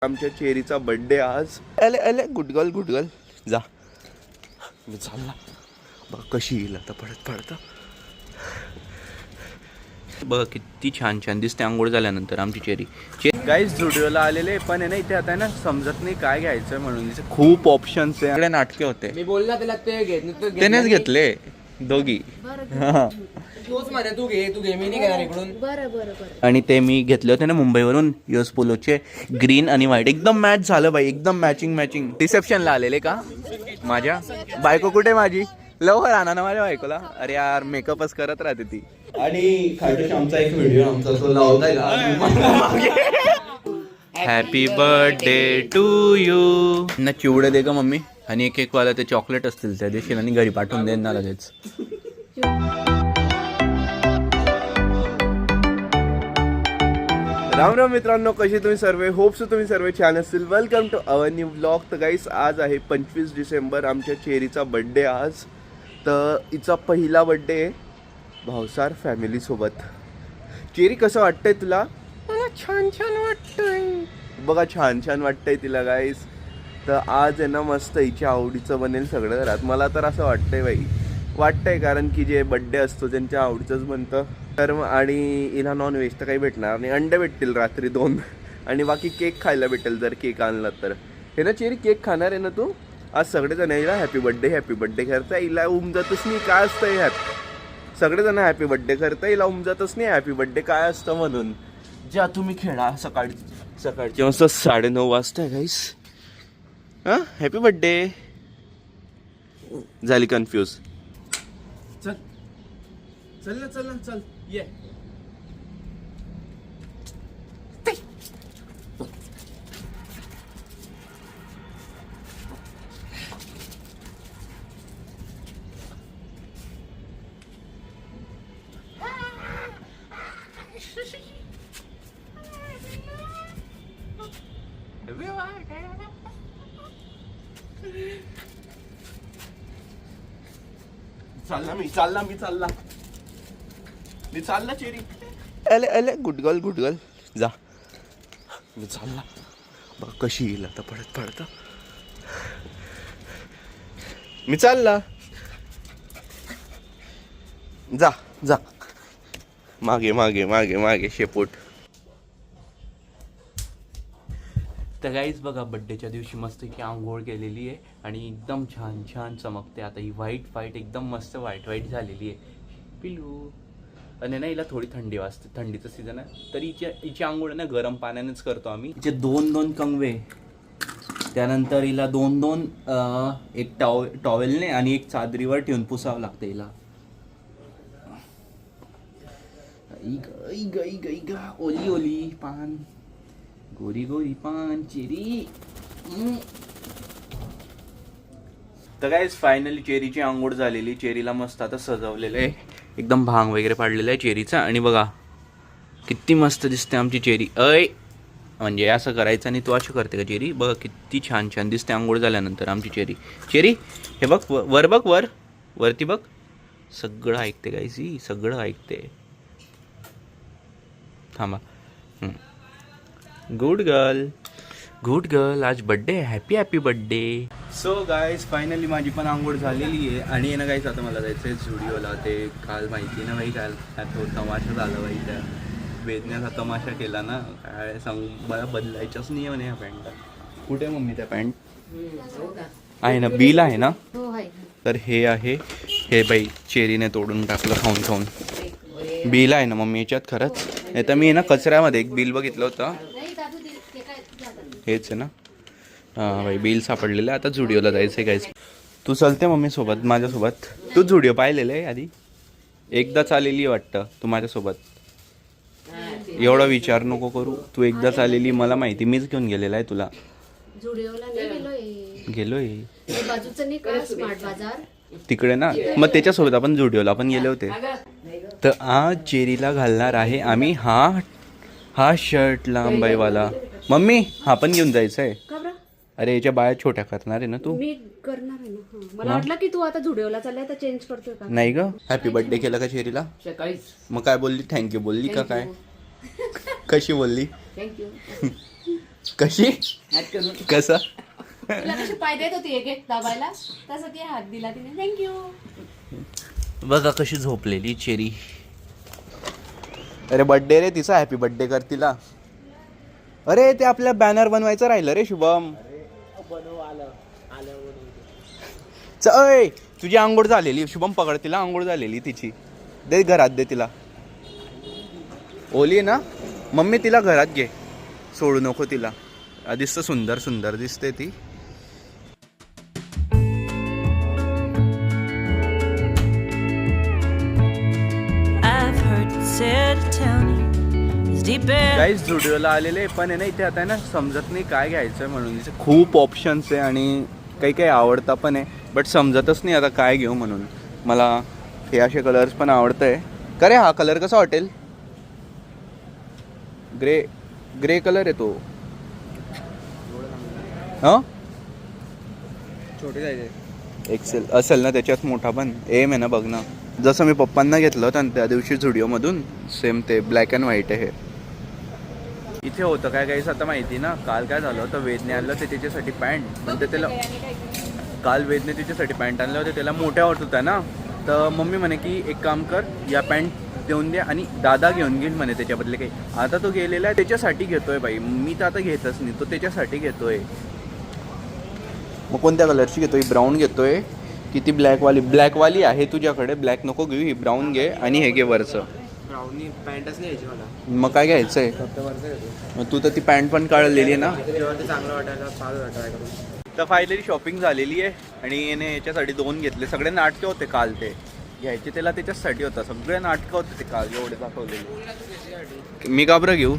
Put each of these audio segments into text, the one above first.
आमच्या चेरीचा बर्थडे आज. अले अले गुडगल गुडगल जा. मी चालला बघ कशी येईल आता पडत पडत. बघ किती छान छान दिसते आंघोळ झाल्यानंतर आमची चेरी. गाईस झुडिओला आलेले पण आहे ना इथे आता ना समजत नाही काय घ्यायचं म्हणून. इथे खूप ऑप्शन्स आहे. नाटके होते. मी बोलला त्याला ते घे, त्यानेच घेतले दोघी. तूच म्हणे तू घे मी नाही घेणार इकडून. बरं. आणि ते मी घेतले होते ना मुंबईवरून यूएस पोलोचे ग्रीन आणि व्हाईट. एकदम मॅच झालं बाई, एकदम मॅचिंग. रिसेप्शनला आलेले का माझ्या बायको कुठे माझी लवकर आणा ना माझ्या बायकोला. अरे यार मेकअपच करत राहते ती. आणि आमचा एक व्हिडिओ आमचा तो लावलाय हॅपी बर्थडे टू यू. ना चिवडे दे का मम्मी. आणि एक एक वाला ते चॉकलेट असतील त्या दिवशी आणि घरी पाठवून देईन ना लगेच. राम राम मित्रांनो, कसे तुम्ही सर्व. होप्स तुम्ही सर्व छान असतील. Welcome to our new blog. तर गाईस आज आहे 25 डिसेंबर. आमच्या चेरीचा बड्डे आज. तर हिचा पहिला बड्डे भावसार फॅमिलीसोबत. चेरी कसं वाटतंय तुला. मला छान वाटतंय बघा, छान वाटतंय तिला गाईस. तर आज आहे ना मस्त हिच्या आवडीचं बनेल सगळं घरात. मला तर असं वाटतंय कारण की जे बड्डे असतो त्यांच्या आवडीचंच बनतं. तर आणि हिला नॉनव्हेज तर काही भेटणार नाही. अंडे भेटतील रात्री 2 आणि बाकी केक खायला भेटेल जर केक आणला तर. हे ना चेरी केक खाणार आहे ना तू. आज सगळेजण हिला हॅपी बड्डे करता. हिला उमजतच नाही काय असतं ह्यात. सगळेजण हॅपी बड्डे करता, हिला उमजतच नाही हॅपी बड्डे काय असतं म्हणून. ज्या तुम्ही खेळा सकाळची मस्त 9:30 वाजता गाईस. हां हॅपी बड्डे. झाली कन्फ्यूज. चल ये. मी चालला चेरी. अले गुडगल जा. मी चालला बघ कशी येईल आता पडत पडत. मी चालला जा मागे शेपूट. तर गाईज बघा बड्डेच्या दिवशी मस्त की आंघोळ केलेली आहे आणि एकदम छान चमकते. आता ही व्हाईट एकदम मस्त व्हाईट झालेली आहे पिलू. आणि ना हिला थोडी थंडी वाजते, थंडीचं सीझन आहे. तर हिची आंघोळ ना गरम पाण्यानेच करतो आम्ही. हिचे 2 कंगवे, त्यानंतर हिला 2 एक टॉवेलने आणि एक चादरीवर ठेवून पुसावं लागतं हिला. ओली पान, गोरी पान चेरी. तर गाईज फायनली चेरीची आंघोळ झालेली. चेरीला मस्त आता सजवलेलं आहे, एकदम भांग वगैरे पाडलेला आहे चेरीचा. आणि बघा किती मस्त दिसते आमची चेरी. म्हणजे असं करायचं आणि तू असं करते का चेरी. बघा किती छान दिसते आंघोळ झाल्यानंतर आमची चेरी. हे बघ वर बघ, वरती बघ. सगळं ऐकते गाईज, सगळं ऐकते. थांबा. गुड गर्ल आज birthday. Happy birthday. So guys finally माझी पण आंघोळ झालेली आहे. आणि ना गाईज आता मला जायचं आहे झुडिओला. ते काल माहिती ना बाई, काल तो तमाशा झाला बाई. त्या वेदण्याचा तमाशा केला ना काय सांगू. मला बदलायच्याच नाही म्हणे ह्या पॅन्ट. कुठे मम्मी त्या पॅन्ट आहे ना. बिल आहे ना. तर हे आहे हे बाई चेरीने तोडून टाकलं खाऊन. बिल आहे ना मम्मी याच्यात खरंच. नाही तर मी ना कचऱ्यामध्ये एक बिल बघितलं होतं. हेच आहे ना. हां बाई बिल सापडलेलं आहे. आता झुडिओला जायचं आहे गाईज. तू चलते मम्मी सोबत माझ्यासोबत. तू झुडिओ पाहिलेलं आहे आधी. एकदाच आलेली वाटतं तू माझ्यासोबत. एवढा विचार नको करू. तू एकदाच आलेली मला माहिती. मीच घेऊन गेलेला आहे तुला. गेलोय तिकडे ना. मग त्याच्यासोबत आपण झुडिओला पण गेले होते. तर आज चेरीला घालणार आहे आम्ही हा शर्ट लांबाईवाला. मम्मी हा पण घेऊन जायचं आहे. अरे याच्या बाया छोट्या करणार आहे ना तू. मी करणार आहे ना. मला वाटलं की तू आता झुडिओला चाललाय तर चेंज करतोय का. नाही ग. हॅपी बर्थडे केला का चेरीला. मग काय बोलली. थँक्यू बोलली का काय. कशी बोलली. थँक्यू. कशी ऍड करून कसा तुला कशी पाय देत होती एक एक दाबायला तसं ती हात दिला तिने थँक्यू. बघा कशी झोपलेली चेरी. अरे बर्थडे रे तिचा, हॅपी बर्थडे कर तिला. अरे ते आपल्या बॅनर बनवायचं राहिलं रे शुभम. अय तुझी आंघोळ झालेली शुभम, पकड तिला, आंघोळ झालेली तिची. दे घरात दे तिला. ओली आहे ना मम्मी, तिला घरात घे, सोडू नको तिला. आधीच तर सुंदर सुंदर दिसते ती. I've heard it said a town is deep in guys झुडिओला आलेले पण आहे ना, इथे आता आहे ना समजत नाही काय घ्यायचं आहे म्हणून. इथे खूप ऑप्शन्स आहे आणि काही काही आवडता पण आहे, बट समजतच नाही आता काय घेऊ म्हणून. मला हे असे कलर्स पण आवडतं आहे. का रे हा कलर कसा वाटेल? ग्रे ग्रे कलर आहे तो. हां छोटे जायचे. एक्सेल असेल ना त्याच्यात मोठा पण. एम आहे ना बघ ना, जसं मी पप्पांना घेतलं होतं आणि त्या दिवशी झुडिओमधून सेम ते ब्लॅक अँड व्हाईट आहे हे. इथे होतं काय काहीच आता माहिती ना. काल काय झालं होतं, वेदने आणलं ते त्याच्यासाठी पॅन्ट, पण ते त्याला काल वेदने त्याच्यासाठी पॅन्ट आणलं होते, त्याला मोठ्या होत होत्या ना. तर मम्मी म्हणे की एक काम कर, या पॅन्ट देऊन दे आणि दादा घेऊन घेईन म्हणे त्याच्याबदले काही. आता तो गेलेला आहे, त्याच्यासाठी घेतोय बाई. मी तर आता घेतच नाही, तो त्याच्यासाठी घेतोय. मग कोणत्या कलरची घेतोय? ब्राऊन घेतोय की ती ब्लॅकवाली? ब्लॅकवाली आहे तुझ्याकडे, ब्लॅक नको घेऊ, ही ब्राऊन घे आणि हे घे वरचं. ब्राउनी पॅन्टच नाही यायची मला, मग काय घ्यायचं आहे? फक्त वरचं येतो. मग तू तर ती पॅन्ट पण काढलेली आहे ना. जेव्हा ते चांगलं वाटायला पाच वाटायला करून. तर फायनली शॉपिंग झालेली आहे आणि याने याच्यासाठी 2 घेतले. सगळे नाटके होते काल, ते घ्यायचे त्याला त्याच्यासाठी होता. सगळे नाटकं होते ते काल एवढे दाखवलेले. मी का बरं घेऊ?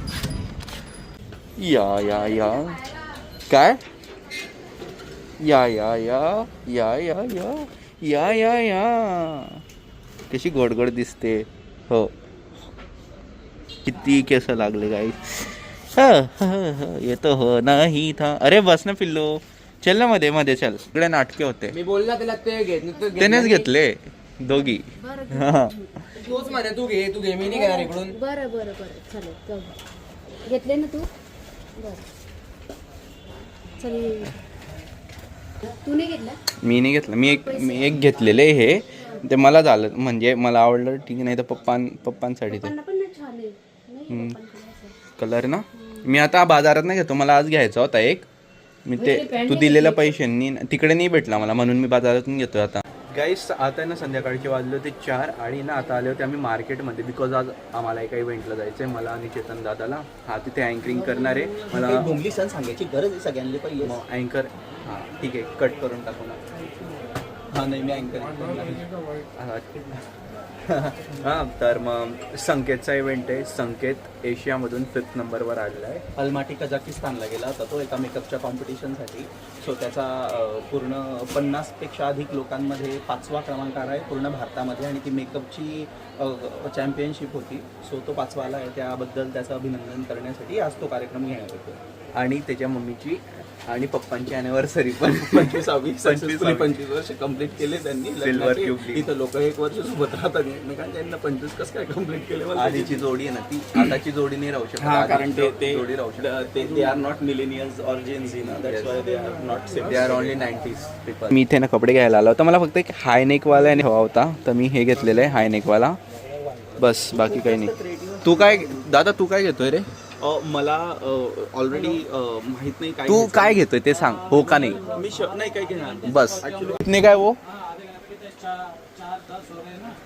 या या या काय या या या या या या या या या कशी गोड गोड दिसते. हो किती केस लागले गाईस. येतो हो नाही था. अरे बस ना पिल्लो, चल ना मध्ये मध्ये चल. सगळे नाटके होते. मी बोलला त्याला ते घेत नाही, तो घेत त्यानेच नाही. घेतले दोघी. हा. तूच म्हणे तू घे मी नाही घेणार इकडून. बरं बरं बरं चालेल जाऊ. घेतले ना तू? बरं चल. तू नाही घेतला? मी नाही घेतलं. मी एक घेतलेले हे, ते मला झालं म्हणजे मला आवडलं ठीक, नाही तर पप्पांसाठी ते पप्पांना पण ना छान आहे. नाही पप्पांकडे असं. कलर ना. मी आता बाजारात नाही घेतो, मला आज घ्यायचा होता एक. मी ते तू दिलेल्या पैशांनी तिकडे नाही भेटला मला, म्हणून मी बाजारातून घेतोय आता. गाईस आता ना संध्याकाळचे वाजले होते 4 आणि ना आता आले होते आम्ही मार्केटमध्ये, बिकॉज आज आम्हाला एका इव्हेंटला जायचं आहे, मला आणि चेतन दादाला. हा तिथे अँकरिंग करणार आहे. मला बोंबली सण सांगायची गरज आहे सगळ्यांना पहिले. मग अँकर हां ठीक आहे, कट करून टाकू ना. हा नाही मी अँकर हां तर मग संकेतचा इव्हेंट आहे. संकेत एशियामधून 5th नंबरवर आलेला आहे. अलमाटी कझाकिस्तानला गेला होता तो एका मेकअपच्या कॉम्पिटिशनसाठी. सो त्याचा पूर्ण 50पेक्षा अधिक लोकांमध्ये 5वा क्रमांक आला आहे पूर्ण भारतामध्ये, आणि ती मेकअपची चॅम्पियनशिप होती. सो तो 5वा आला आहे, त्याबद्दल त्याचं अभिनंदन करण्यासाठी आज तो कार्यक्रम घेण्यात येतो. आणि त्याच्या मम्मीची आणि पप्पांची अॅनिव्हर्सरी पण 25 वर्ष कंप्लीट केले त्यांनी. Silver Jubilee. तिथं लोक 1 वर्ष सोबत राहतात एकमेकांना, त्यांना 25 कसं काय कंप्लीट केले मला आधीची जोडी आहे ना ती, आताची जोडी नाही राहू शकत. हा, कारण आधीची ते जोडी राहू शकत. They are not millennials or gen Z ना, that's why they are not same. They are only 90s people. मी इथे ना कपडे घ्यायला आला होता, मला फक्त एक हाय नेकवाला हवा होता, तर मी हे घेतलेलं आहे हाय नेकवाला, बस बाकी काही नाही. तू काय दादा, तू काय घेतोय रे? मला ऑलरेडी माहित नाही काय तू घ्यायचं. काय घेतोय ते सांग, हो का नाही? मी नाही काय घेणार बस ऍक्च्युली. कितने काय वो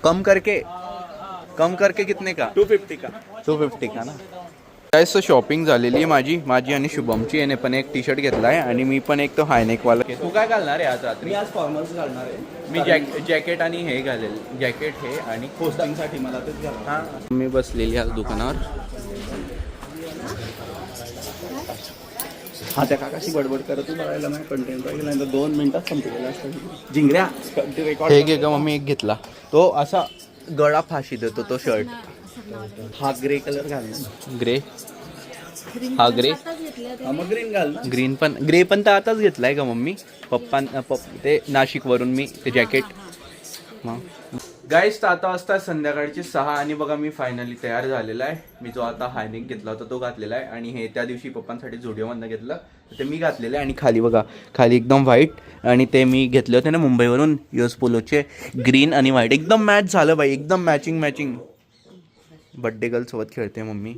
कम करके कितने का? 250 का. 250 का ना. काय सो शॉपिंग झालेली आहे माझी आणि शुभमची. याने पण एक टी शर्ट घेतला आहे आणि मी पण एक तो हायनेकवाला. तू काय घालणार आहे आज रात्री? मी आज फॉर्मल्स घालणार आहे. मी जॅकेट आणि हे घालेल, जॅकेट हे आणि होस्टिंगसाठी मला तेच घालणार. हां मी बसलेली आज दुकानावर. हा त्या काकाशी बडबड करत राहिला नाही, कंटेंट राहिला नाही तर 2 मिनिटात संपलेला असतं. जिंगऱ्या रेकॉर्ड. हे घे का मम्मी, एक घेतला तो असा गळा फाशी देतो तो शर्ट. हा ग्रे कलर घाल ना. ग्रे, हा ग्रे. आताच घेतल्या ते. हा मग ग्रीन घाल ना. ग्रे पण तर आताच घेतलाय का मम्मी? ते नाशिक वरून मी ते जॅकेट गाईस तर आता वाजता संध्याकाळचे 6 आणि बघा मी फायनली तयार झालेला आहे. मी जो आता हायनेक घेतला होता तो घातलेला आहे आणि हे त्या दिवशी पप्पांसाठी झुडिओमधनं घेतलं तर ते मी घातलेलं आहे. आणि खाली बघा, खाली एकदम व्हाईट आणि ते मी घेतले होते ना मुंबईवरून यूएस पोलोचे, ग्रीन आणि व्हाईट एकदम मॅच झालं बाई, एकदम मॅचिंग मॅचिंग. बड्डे गर्ल सोबत खेळते मम्मी.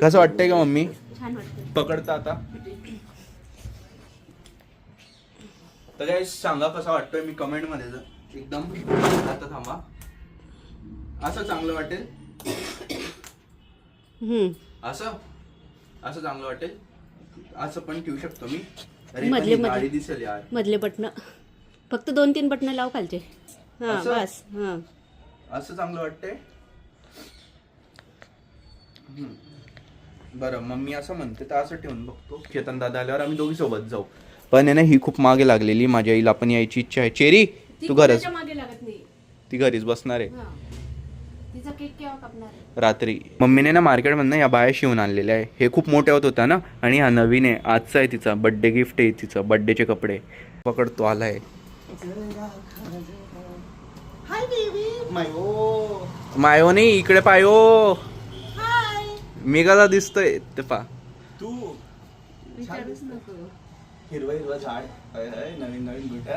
कसं वाटतंय का मम्मी? छान वाटतं. पकडता आता तर काय सांगा कसा वाटतोय मी कमेंट मध्ये एकदम. आता थांबा, असं चांगलं वाटेल, असं असं चांगलं वाटेल, असं पण ठेवू शकतो मी. अरे मधले पण ही गाडी मधले दिसेल यार. मधले बटणं फक्त 2-3 बटणं लाव खालचे. हा असं? बस. हा असं चांगलं वाटतंय. बरं मग मी असं म्हणते तर असं ठेवून बघतो. चेतन दादा आल्यावर आम्ही दोघी सोबत जाऊ. पण आहे ना ही खूप मागे लागलेली, माझ्या आईला पण यायची इच्छा आहे. चेरी ती तू घरच, कोणाच्या मागे लागत नाही. ती घरीच बसणार आहे हा. तिचा केक केव्हा कापणार आहे? रात्री. मम्मीने ना मार्केटमधनं या बाया शिवून आणलेल्या आहे. हे खूप मोठे होत होता ना आणि हा नवीन आहे, आजचा आहे तिचा बड्डे गिफ्ट आहे, तिचं बड्डेचे कपडे. पकडतो आलाय. मायो नाही इकडे पायो. मी कसा दिसतोय ते पा. तू विचारूच नको. हिरवं हिरवं झाड, नवीन नवीन बुट.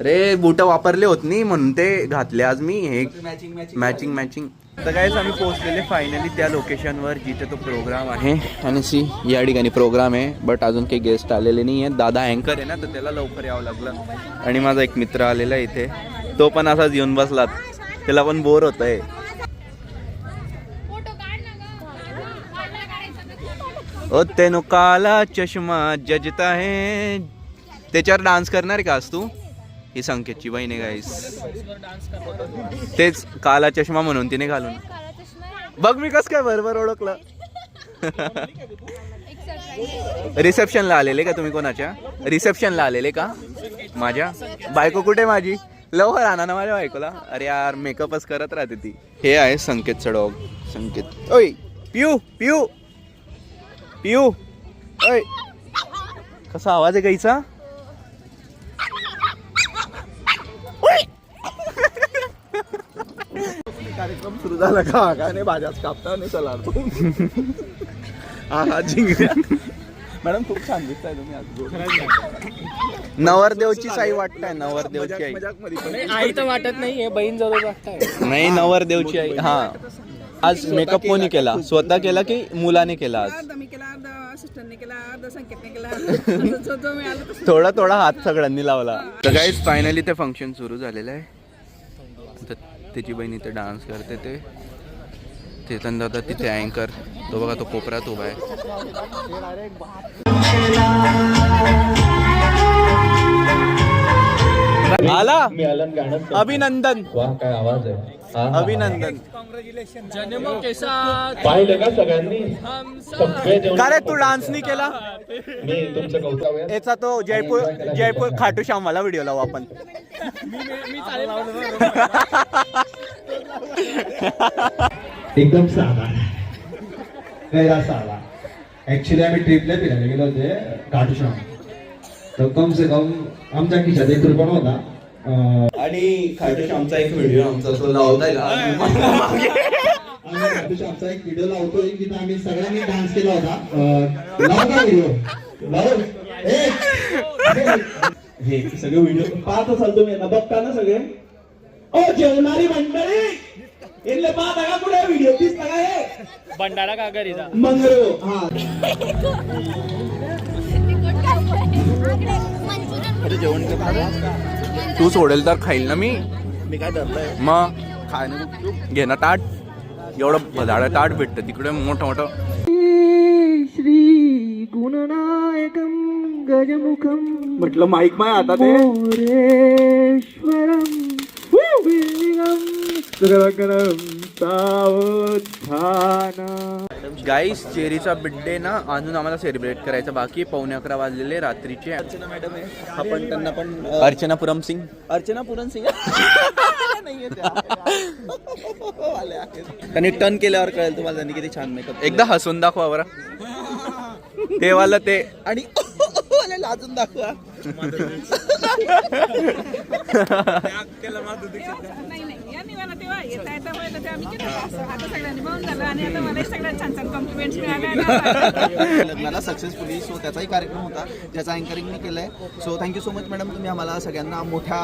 अरे बुट वापरले होत नाही म्हणून ते घातले आज मी. हे मॅचिंग मॅचिंग मॅचिंग मॅचिंग. तर काहीच आम्ही पोहोचलेले फायनली त्या लोकेशनवर जिथे तो प्रोग्राम आहे. आणि सी या ठिकाणी प्रोग्राम आहे बट अजून काही गेस्ट आलेले नाही आहेत. दादा अँकर आहे ना तर त्याला लवकर यावं लागलं. आणि माझा एक मित्र आलेला आहे इथे, तो पण असाच येऊन बसलात, त्याला पण बोर होत आहे. ओ तेनो काला चष्मा जजता है. त्याच्यावर डान्स करणार का आज तू? ही संकेतची बहीण आहे गाईस. तेच काला चष्मा म्हणून तिने घालून. बघ मी कस काय बरोबर ओळखलं. रिसेप्शनला आलेले का तुम्ही? कोणाच्या रिसेप्शनला आलेले का? माझ्या बायको कुठे माझी? लवकर आणा ना माझ्या बायकोला. अरे यार मेकअपच करत राहते ती. हे आहे संकेतचा डॉग. संकेत ओय पिऊ पिऊ पिऊ ओय. कसा आवाज आहे गाईचा? कार्यक्रम सुरू झाला का? काय नाही, भाज्याच कापता नाही चला. हा जिंकल्या मॅडम, खूप छान दिसताय तुम्ही आज. नवरदेवची साई वाटताय, नवरदेवची आई. आई तर वाटत नाही, हे बहीण जवळ वाटतंय. नाही नवरदेवची आई. हा आज मेकअप कोणी केला? स्वतः केला की मुलाने केला? आज थोडा थोडा हात सगळ्यांनी लावला. तर गाईज फायनली ते फंक्शन सुरू झालेलं आहे. तर त्याची बहीण इथे डान्स करते. ते चेतन दादा तिथे अँकर, तो बघा तो कोपऱ्यात उभा आहे. आला अभिनंदन. काय आवाज आहे. अभिनंदन. जन्मों के साथ पाहिलं का सगळ्यांनी? सगळे जेवण का रे तू डान्स नाही केला? मी तुमचं कौतुक. याचा तो जयपूर खाटू श्याम वाला व्हिडिओ लावू आपण. एकदम साधा, गैरा साधा. ऍक्च्युली आम्ही ट्रिपला फिरायला गेलो होते घाटूश्याम, तर कम से कम आमच्या खिशात 1 रुपया नव्हता. आणि खाटू श्यामचा एक व्हिडिओ आमचा तो लावताय आम्ही घाटूश्यामचा एक व्हिडिओ लावतोय तिथे आम्ही सगळ्यांनी डान्स केला होता. लाव का व्हिडिओ लाव. हे सगळे व्हिडिओ पाहत असाल तुम्ही ना, बघता ना सगळे. ओ जेवणारी मंडळी इथले पाहता का पुढे व्हिडिओ दिसता का? हे भंडारा का घरी जा मंगळू. हा तू सोडेल तर खाईल ना मी काय धरलंय मग. खाय ना घे ना ताट. एवढं भदाडा ताट भेटतं तिकडे मोठं मोठं. श्री गुणनायकम गजमुखम म्हटलं माईक माय आता ते गाईस चेरीचा बर्थडे ना अजून आम्हाला सेलिब्रेट करायचा बाकी. 11:15 वाजलेले रात्रीचे. अर्चना मॅडम आहे, आपण त्यांना पण अर्चना पुरम सिंग. अर्चना पुरन सिंग त्यांनी टर्न केल्यावर कळेल तुम्हाला त्यांनी किती छान मेकअप. एकदा हसून दाखवा बरं. ते वाला ते आणि लाजून दाखवा. नाही नाही यांनी मला तेव्हा येता येता व्हायला ते आम्ही केलं असं आता सगळ्यांनी बघून झालं आणि आता मलाही सगळ्यात छान छान कॉम्प्लिमेंट्स मिळाले लग्नाला सक्सेसफुली सो त्याचाही कार्यक्रम होता ज्याचा अँकरिंग मी केलं आहे. So thank you so much madam, तुम्ही आम्हाला सगळ्यांना मोठ्या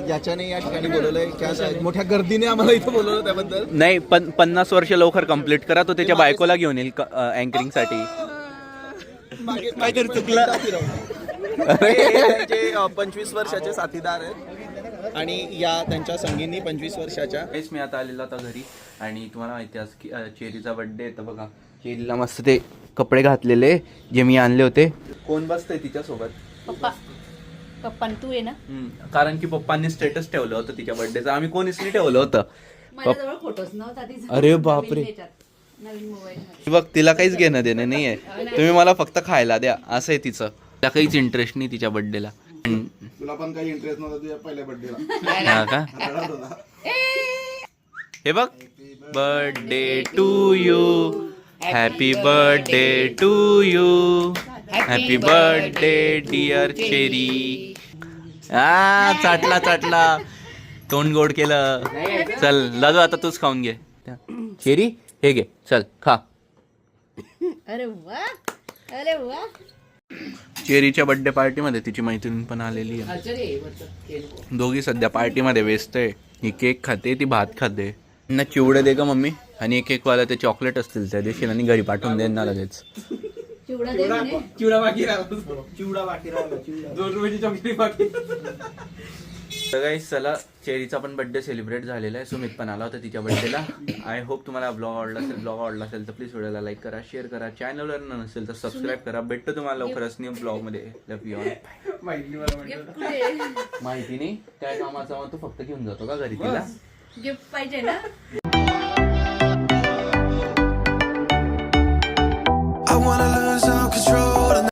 याच्याने या ठिकाणी बोलवलं आहे, त्या मोठ्या गर्दीने आम्हाला इथं बोलवलं त्याबद्दल. नाही 50 वर्ष लवकर कंप्लीट करा, तो त्याच्या बायकोला घेऊन येईल अँकरिंग साठी. काहीतरी चुकलं. त्यांचे 25 वर्षाचे साथीदार आहेत आणि या त्यांच्या संगीनी 25 वर्षाच्या. हेच मी आता आलेलो होता घरी आणि तुम्हाला माहिती आहे आज की चेरीचा बर्थडे आहे. तर बघा चेरीला मस्त ते कपडे घातलेले जे मी आणले होते. कोण बसतंय तिच्यासोबत? पप्पा पप्पा तू आहे ना. कारण की पप्पांनी स्टेटस ठेवलं होतं तिच्या बर्थडेचं, आम्ही कोणीच नाही ठेवलं होतं. माझ्याजवळ फोटोच नव्हता तिचा. अरे बापरे. नवीन मोबाईल. बघ तिला काहीच घेणं देणं नाही आहे, तुम्ही मला फक्त खायला द्या असं आहे तिचं. तिला काहीच इंटरेस्ट नाही तिच्या बर्थडेला. तुला पण काही इंटरेस्ट नव्हता तुझ्या पहिल्या बर्थडेला. हा का? हे बघ, birthday to you, happy birthday to you, happy birthday dear Cherry. चाटला चाटला, तोंड गोड केलं. चल दादू आता तूच खाऊन घे. चेरी हे घे, चल खा. अरे वा अरे वा. चेरीच्या बर्थडे पार्टीमध्ये तिची मैत्रीण पण आलेली आहे. दोघी सध्या पार्टीमध्ये व्यस्त आहे. ही केक खाते, ती भात खाते. ना चिवडे दे ग मम्मी, आणि एक एक वाला ते चॉकलेट असतील त्या दिवशी आणि घरी पाठवून देईन ना लगेच. चिवडा दे म्हणे. चिवडा बाकी राहिला. 2 रुपयाची चॉकलेट बाकी. तर गाईस चला, चेरीचा पण बर्थडे सेलिब्रेट झालेला आहे. सुमित पण आला होता तिच्या बर्थडेला. आय होप तुम्हाला ब्लॉग आवडला असेल. ब्लॉग आवडला असेल तर प्लीज व्हिडिओला लाईक करा, शेअर करा. चॅनलवर नसेल तर सबस्क्राईब करा. भेटतो तुम्हाला लवकरच न्यू ब्लॉगमध्ये. Love you all. माहिती नाही काय कामाचा, मग तू फक्त घेऊन जातो का घरी तिला? गिफ्ट पाहिजे ना.